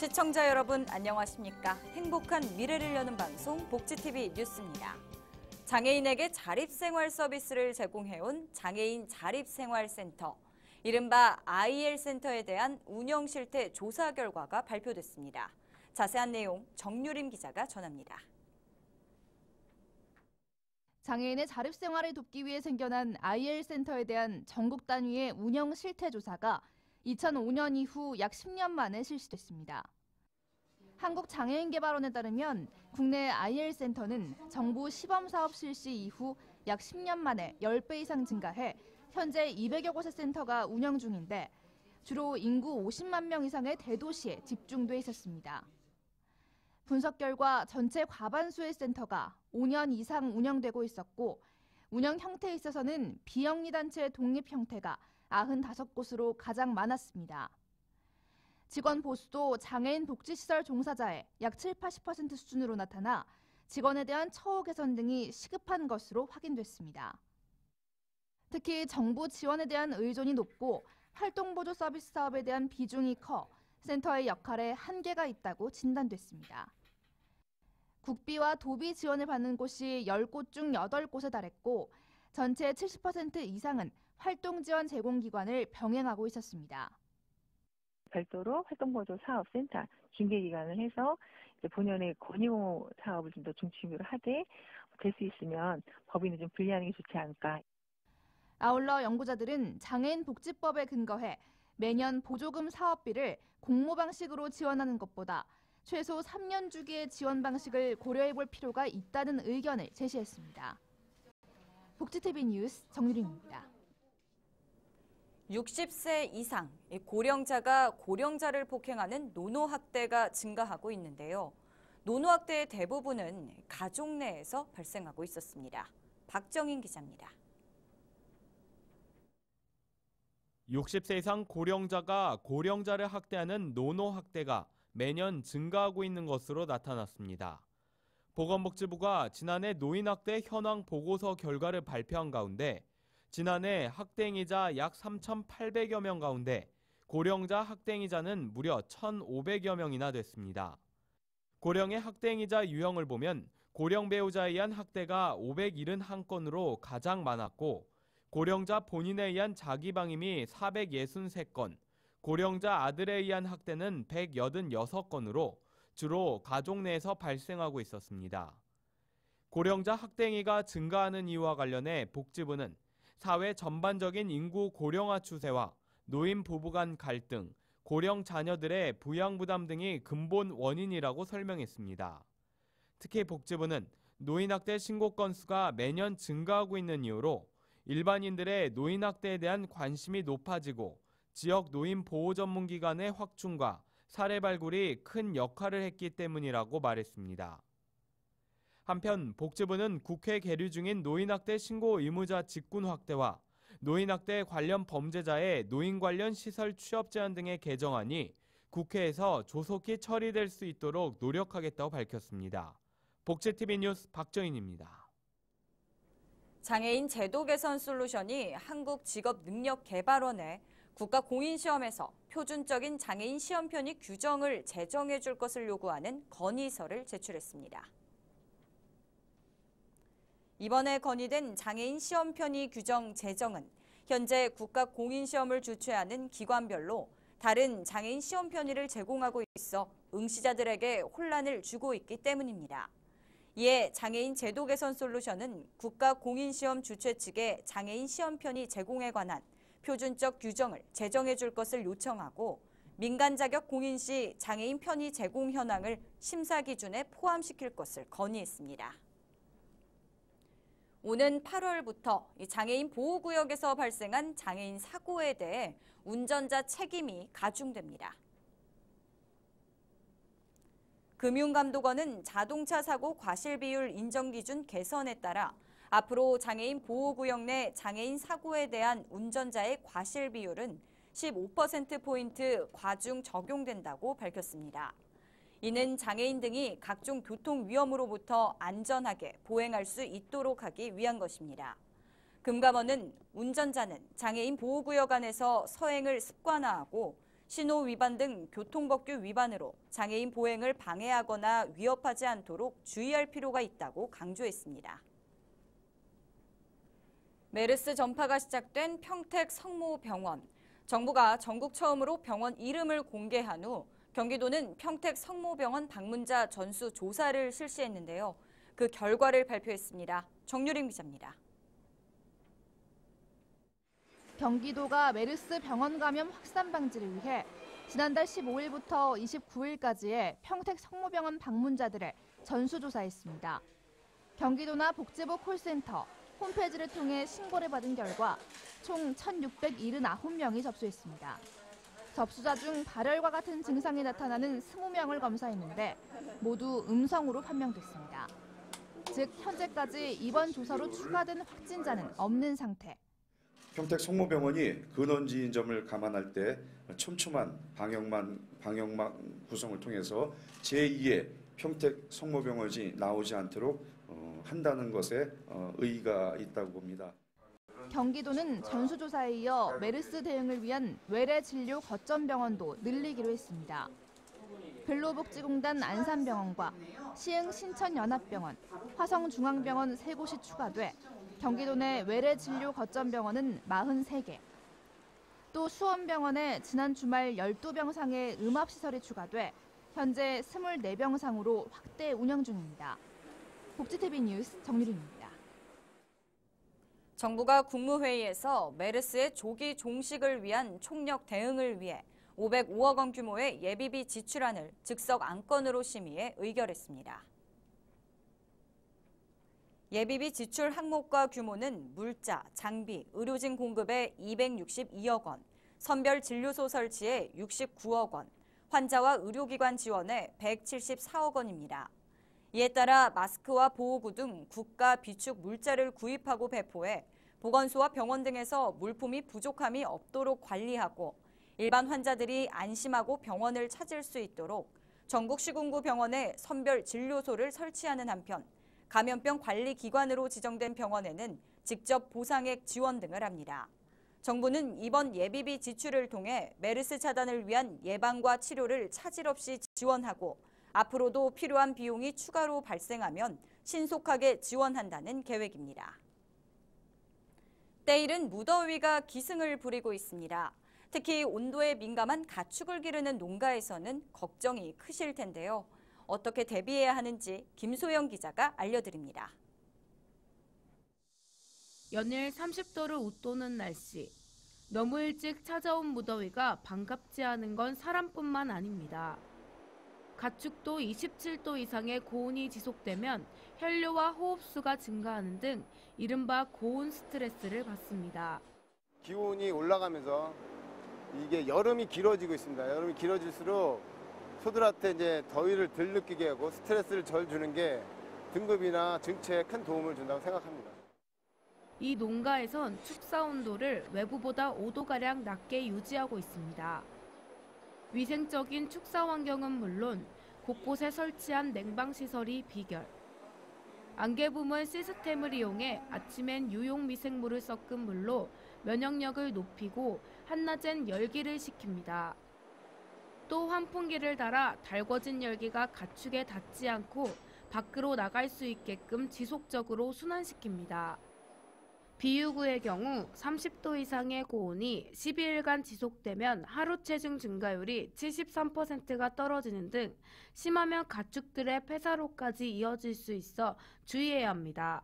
시청자 여러분 안녕하십니까? 행복한 미래를 여는 방송 복지TV 뉴스입니다. 장애인에게 자립생활 서비스를 제공해온 장애인 자립생활센터, 이른바 IL센터에 대한 운영 실태 조사 결과가 발표됐습니다. 자세한 내용 정유림 기자가 전합니다. 장애인의 자립생활을 돕기 위해 생겨난 IL센터에 대한 전국 단위의 운영 실태 조사가 2005년 이후 약 10년 만에 실시됐습니다. 한국장애인개발원에 따르면 국내 IL센터는 정부 시범사업 실시 이후 약 10년 만에 10배 이상 증가해 현재 200여 곳의 센터가 운영 중인데 주로 인구 50만 명 이상의 대도시에 집중돼 있었습니다. 분석 결과 전체 과반수의 센터가 5년 이상 운영되고 있었고 운영 형태에 있어서는 비영리단체 독립 형태가 95곳으로 가장 많았습니다. 직원 보수도 장애인 복지시설 종사자의 약 70~80% 수준으로 나타나 직원에 대한 처우 개선 등이 시급한 것으로 확인됐습니다. 특히 정부 지원에 대한 의존이 높고 활동보조 서비스 사업에 대한 비중이 커 센터의 역할에 한계가 있다고 진단됐습니다. 국비와 도비 지원을 받는 곳이 10곳 중 8곳에 달했고 전체 70% 이상은 활동지원 제공기관을 병행하고 있었습니다. 별도로 활동보조사업센터 징계기관을 해서 본연의 권유 사업을 좀 더 중심으로 하되 될 수 있으면 법인을 좀 분리하는 게 좋지 않을까. 아울러 연구자들은 장애인 복지법에 근거해 매년 보조금 사업비를 공모 방식으로 지원하는 것보다 최소 3년 주기의 지원 방식을 고려해 볼 필요가 있다는 의견을 제시했습니다. 복지TV 뉴스 정유림입니다. 60세 이상 고령자가 고령자를 폭행하는 노노학대가 증가하고 있는데요. 노노학대의 대부분은 가족 내에서 발생하고 있었습니다. 박정인 기자입니다. 60세 이상 고령자가 고령자를 학대하는 노노학대가 매년 증가하고 있는 것으로 나타났습니다. 보건복지부가 지난해 노인학대 현황 보고서 결과를 발표한 가운데 지난해 학대행위자 약 3,800여 명 가운데 고령자 학대행위자는 무려 1,500여 명이나 됐습니다. 고령의 학대행위자 유형을 보면 고령 배우자에 의한 학대가 571건으로 가장 많았고 고령자 본인에 의한 자기방임이 463건, 고령자 아들에 의한 학대는 186건으로 주로 가족 내에서 발생하고 있었습니다. 고령자 학대행위가 증가하는 이유와 관련해 복지부는 사회 전반적인 인구 고령화 추세와 노인 부부 간 갈등, 고령 자녀들의 부양 부담 등이 근본 원인이라고 설명했습니다. 특히 복지부는 노인학대 신고 건수가 매년 증가하고 있는 이유로 일반인들의 노인학대에 대한 관심이 높아지고 지역 노인 보호 전문기관의 확충과 사례 발굴이 큰 역할을 했기 때문이라고 말했습니다. 한편 복지부는 국회 계류 중인 노인학대 신고 의무자 직군 확대와 노인학대 관련 범죄자의 노인 관련 시설 취업 제한 등의 개정안이 국회에서 조속히 처리될 수 있도록 노력하겠다고 밝혔습니다. 복지TV 뉴스 박정인입니다. 장애인 제도 개선 솔루션이 한국직업능력개발원에 국가공인시험에서 표준적인 장애인 시험 편입 규정을 제정해 줄 것을 요구하는 건의서를 제출했습니다. 이번에 건의된 장애인 시험 편입 규정 제정은 현재 국가공인시험을 주최하는 기관별로 다른 장애인 시험 편의를 제공하고 있어 응시자들에게 혼란을 주고 있기 때문입니다. 이에 장애인 제도 개선 솔루션은 국가공인시험 주최 측에 장애인 시험 편의 제공에 관한 표준적 규정을 제정해 줄 것을 요청하고 민간 자격 공인 시 장애인 편의 제공 현황을 심사 기준에 포함시킬 것을 건의했습니다. 오는 8월부터 장애인 보호구역에서 발생한 장애인 사고에 대해 운전자 책임이 가중됩니다. 금융감독원은 자동차 사고 과실 비율 인정 기준 개선에 따라 앞으로 장애인 보호구역 내 장애인 사고에 대한 운전자의 과실 비율은 15%포인트 과중 적용된다고 밝혔습니다. 이는 장애인 등이 각종 교통 위험으로부터 안전하게 보행할 수 있도록 하기 위한 것입니다. 금감원은 운전자는 장애인 보호구역 안에서 서행을 습관화하고 신호 위반 등 교통법규 위반으로 장애인 보행을 방해하거나 위협하지 않도록 주의할 필요가 있다고 강조했습니다. 메르스 전파가 시작된 평택 성모병원. 정부가 전국 처음으로 병원 이름을 공개한 후 경기도는 평택 성모병원 방문자 전수 조사를 실시했는데요. 그 결과를 발표했습니다. 정유림 기자입니다. 경기도가 메르스 병원 감염 확산 방지를 위해 지난달 15일부터 29일까지의 평택 성모병원 방문자들의 전수조사했습니다. 경기도나 복지부 콜센터, 홈페이지를 통해 신고를 받은 결과 총 1,679명이 접수했습니다. 접수자 중 발열과 같은 증상이 나타나는 20명을 검사했는데 모두 음성으로 판명됐습니다. 즉 현재까지 이번 조사로 추가된 확진자는 없는 상태. 평택 성모병원이 근원지인 점을 감안할 때 촘촘한 방역망 구성을 통해서 제2의 평택 성모병원이 나오지 않도록 한다는 것에 의의가 있다고 봅니다. 경기도는 전수조사에 이어 메르스 대응을 위한 외래 진료 거점 병원도 늘리기로 했습니다. 근로복지공단 안산병원과 시흥 신천연합병원, 화성중앙병원 3곳이 추가돼 경기도 내 외래 진료 거점 병원은 43개. 또 수원병원에 지난 주말 12병상의 음압시설이 추가돼 현재 24병상으로 확대 운영 중입니다. 복지TV 뉴스 정유림입니다. 정부가 국무회의에서 메르스의 조기 종식을 위한 총력 대응을 위해 505억 원 규모의 예비비 지출안을 즉석 안건으로 심의해 의결했습니다. 예비비 지출 항목과 규모는 물자, 장비, 의료진 공급에 262억 원, 선별 진료소 설치에 69억 원, 환자와 의료기관 지원에 174억 원입니다. 이에 따라 마스크와 보호구 등 국가 비축 물자를 구입하고 배포해 보건소와 병원 등에서 물품이 부족함이 없도록 관리하고 일반 환자들이 안심하고 병원을 찾을 수 있도록 전국 시군구 병원에 선별 진료소를 설치하는 한편 감염병 관리 기관으로 지정된 병원에는 직접 보상액 지원 등을 합니다. 정부는 이번 예비비 지출을 통해 메르스 차단을 위한 예방과 치료를 차질 없이 지원하고 앞으로도 필요한 비용이 추가로 발생하면 신속하게 지원한다는 계획입니다. 때이른 무더위가 기승을 부리고 있습니다. 특히 온도에 민감한 가축을 기르는 농가에서는 걱정이 크실 텐데요. 어떻게 대비해야 하는지 김소영 기자가 알려드립니다. 연일 30도를 웃도는 날씨. 너무 일찍 찾아온 무더위가 반갑지 않은 건 사람뿐만 아닙니다. 가축도 27도 이상의 고온이 지속되면 혈류와 호흡수가 증가하는 등 이른바 고온 스트레스를 받습니다. 기온이 올라가면서 이게 여름이 길어지고 있습니다. 여름이 길어질수록 소들한테 이제 더위를 덜 느끼게 하고 스트레스를 덜 주는 게 등급이나 증체에 큰 도움을 준다고 생각합니다. 이 농가에선 축사 온도를 외부보다 5도가량 낮게 유지하고 있습니다. 위생적인 축사 환경은 물론 곳곳에 설치한 냉방시설이 비결. 안개부문 시스템을 이용해 아침엔 유용 미생물을 섞은 물로 면역력을 높이고 한낮엔 열기를 식힙니다. 또 환풍기를 달아 달궈진 열기가 가축에 닿지 않고 밖으로 나갈 수 있게끔 지속적으로 순환시킵니다. 비유구의 경우 30도 이상의 고온이 12일간 지속되면 하루 체중 증가율이 73%가 떨어지는 등 심하면 가축들의 폐사로까지 이어질 수 있어 주의해야 합니다.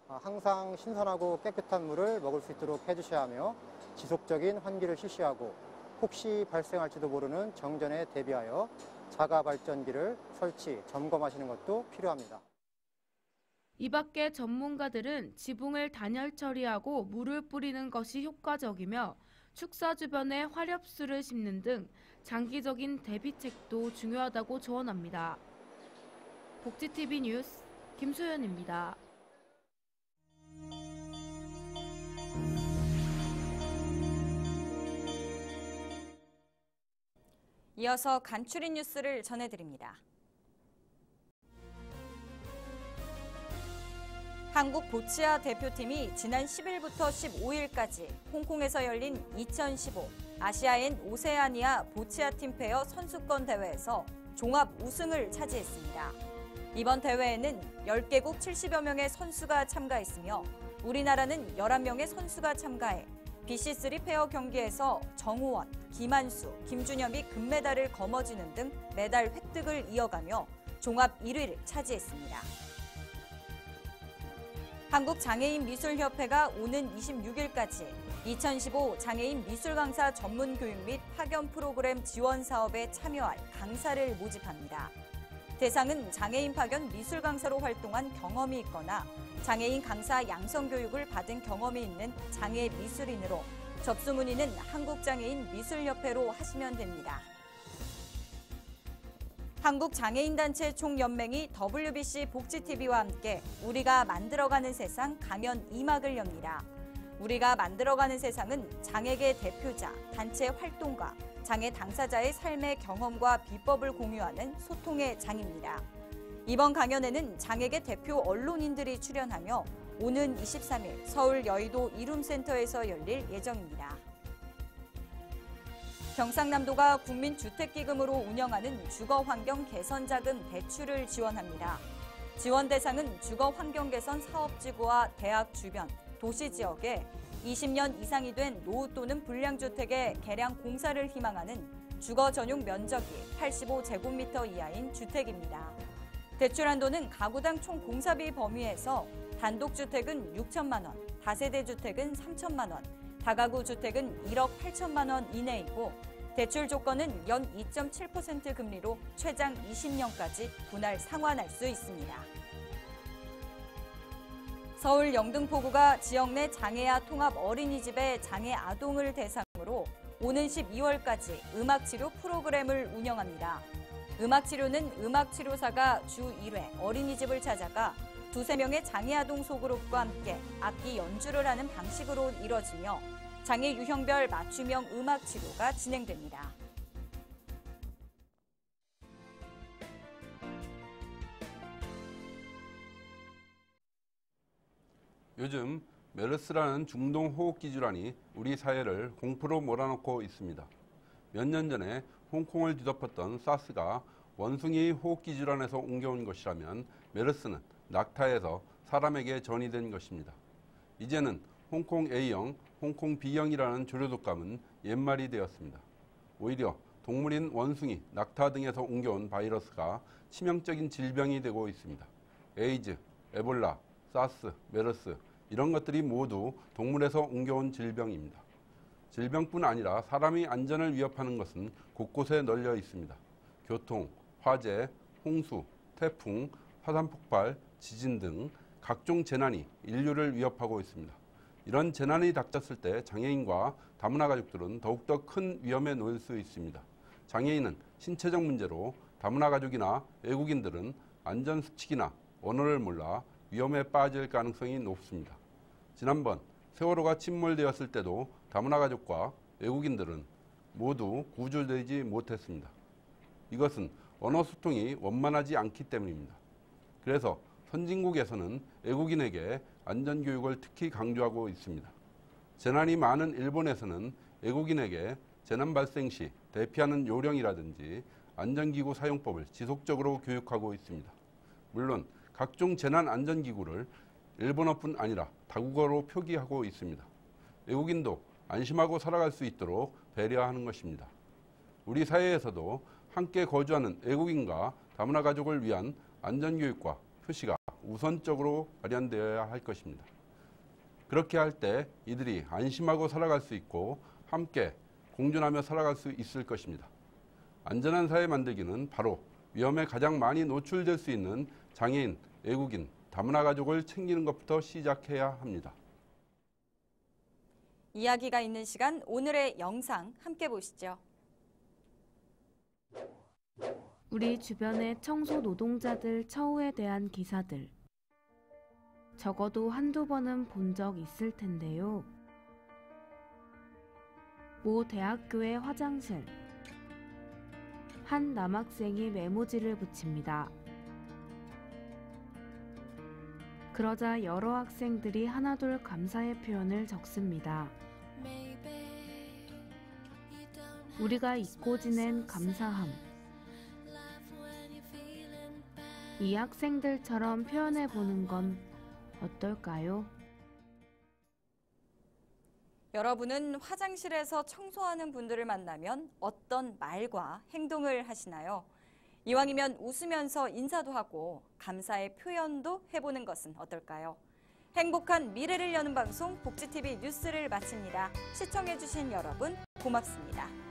항상 신선하고 깨끗한 물을 먹을 수 있도록 해주셔야 하며 지속적인 환기를 실시하고 혹시 발생할지도 모르는 정전에 대비하여 자가 발전기를 설치, 점검하시는 것도 필요합니다. 이 밖에 전문가들은 지붕을 단열 처리하고 물을 뿌리는 것이 효과적이며 축사 주변에 화렵수를 심는 등 장기적인 대비책도 중요하다고 조언합니다. 복지TV 뉴스 김소연입니다. 이어서 간추린 뉴스를 전해드립니다. 한국 보치아 대표팀이 지난 10일부터 15일까지 홍콩에서 열린 2015 아시아인 오세아니아 보치아 팀 페어 선수권 대회에서 종합 우승을 차지했습니다. 이번 대회에는 10개국 70여 명의 선수가 참가했으며 우리나라는 11명의 선수가 참가해 BC3 페어 경기에서 정우원, 김한수, 김준엽이 금메달을 거머쥐는 등 메달 획득을 이어가며 종합 1위를 차지했습니다. 한국장애인미술협회가 오는 26일까지 2015 장애인 미술 강사 전문 교육 및 파견 프로그램 지원 사업에 참여할 강사를 모집합니다. 대상은 장애인 파견 미술 강사로 활동한 경험이 있거나 장애인 강사 양성 교육을 받은 경험이 있는 장애 미술인으로 접수 문의는 한국장애인미술협회로 하시면 됩니다. 한국장애인단체 총연맹이 WBC 복지TV와 함께 우리가 만들어가는 세상 강연 2막을 엽니다. 우리가 만들어가는 세상은 장애계 대표자, 단체 활동가, 장애 당사자의 삶의 경험과 비법을 공유하는 소통의 장입니다. 이번 강연에는 장애계 대표 언론인들이 출연하며 오는 23일 서울 여의도 이룸센터에서 열릴 예정입니다. 경상남도가 국민주택기금으로 운영하는 주거환경 개선자금 대출을 지원합니다. 지원 대상은 주거환경 개선 사업지구와 대학 주변, 도시지역에 20년 이상이 된 노후 또는 불량주택의 개량 공사를 희망하는 주거 전용 면적이 85제곱미터 이하인 주택입니다. 대출 한도는 가구당 총 공사비 범위에서 단독주택은 6천만 원, 다세대 주택은 3천만 원, 다가구 주택은 1억 8천만 원 이내이고 대출 조건은 연 2.7% 금리로 최장 20년까지 분할 상환할 수 있습니다. 서울 영등포구가 지역 내 장애아 통합 어린이집의 장애 아동을 대상으로 오는 12월까지 음악치료 프로그램을 운영합니다. 음악치료는 음악치료사가 주 1회 어린이집을 찾아가 2~3명의 장애 아동 소그룹과 함께 악기 연주를 하는 방식으로 이뤄지며 장애 유형별 맞춤형 음악 치료가 진행됩니다. 요즘 메르스라는 중동 호흡기 질환이 우리 사회를 공포로 몰아넣고 있습니다. 몇 년 전에 홍콩을 뒤덮었던 사스가 원숭이 호흡기 질환에서 옮겨온 것이라면 메르스는 낙타에서 사람에게 전이된 것입니다. 이제는 홍콩 A형, 홍콩 B형이라는 조류 독감은 옛말이 되었습니다. 오히려 동물인 원숭이, 낙타 등에서 옮겨온 바이러스가 치명적인 질병이 되고 있습니다. 에이즈, 에볼라, 사스, 메르스 이런 것들이 모두 동물에서 옮겨온 질병입니다. 질병뿐 아니라 사람의 안전을 위협하는 것은 곳곳에 널려 있습니다. 교통, 화재, 홍수, 태풍, 화산 폭발, 지진 등 각종 재난이 인류를 위협하고 있습니다. 이런 재난이 닥쳤을 때 장애인과 다문화 가족들은 더욱더 큰 위험에 놓일 수 있습니다. 장애인은 신체적 문제로, 다문화 가족이나 외국인들은 안전 수칙이나 언어를 몰라 위험에 빠질 가능성이 높습니다. 지난번 세월호가 침몰되었을 때도 다문화 가족과 외국인들은 모두 구조되지 못했습니다. 이것은 언어 소통이 원만하지 않기 때문입니다. 그래서 선진국에서는 외국인에게 안전교육을 특히 강조하고 있습니다. 재난이 많은 일본에서는 외국인에게 재난 발생 시 대피하는 요령이라든지 안전기구 사용법을 지속적으로 교육하고 있습니다. 물론 각종 재난 안전기구를 일본어뿐 아니라 다국어로 표기하고 있습니다. 외국인도 안심하고 살아갈 수 있도록 배려하는 것입니다. 우리 사회에서도 함께 거주하는 외국인과 다문화 가족을 위한 안전교육과 표시가 우선적으로 마련되어야 할 것입니다. 그렇게 할 때 이들이 안심하고 살아갈 수 있고 함께 공존하며 살아갈 수 있을 것입니다. 안전한 사회 만들기는 바로 위험에 가장 많이 노출될 수 있는 장애인, 외국인, 다문화 가족을 챙기는 것부터 시작해야 합니다. 이야기가 있는 시간, 오늘의 영상 함께 보시죠. 우리 주변의 청소 노동자들 처우에 대한 기사들. 적어도 한두 번은 본 적 있을 텐데요. 모 대학교의 화장실. 한 남학생이 메모지를 붙입니다. 그러자 여러 학생들이 하나둘 감사의 표현을 적습니다. 우리가 잊고 지낸 감사함. 이 학생들처럼 표현해보는 건 어떨까요? 여러분은 화장실에서 청소하는 분들을 만나면 어떤 말과 행동을 하시나요? 이왕이면 웃으면서 인사도 하고 감사의 표현도 해보는 것은 어떨까요? 행복한 미래를 여는 방송 복지TV 뉴스를 마칩니다. 시청해주신 여러분 고맙습니다.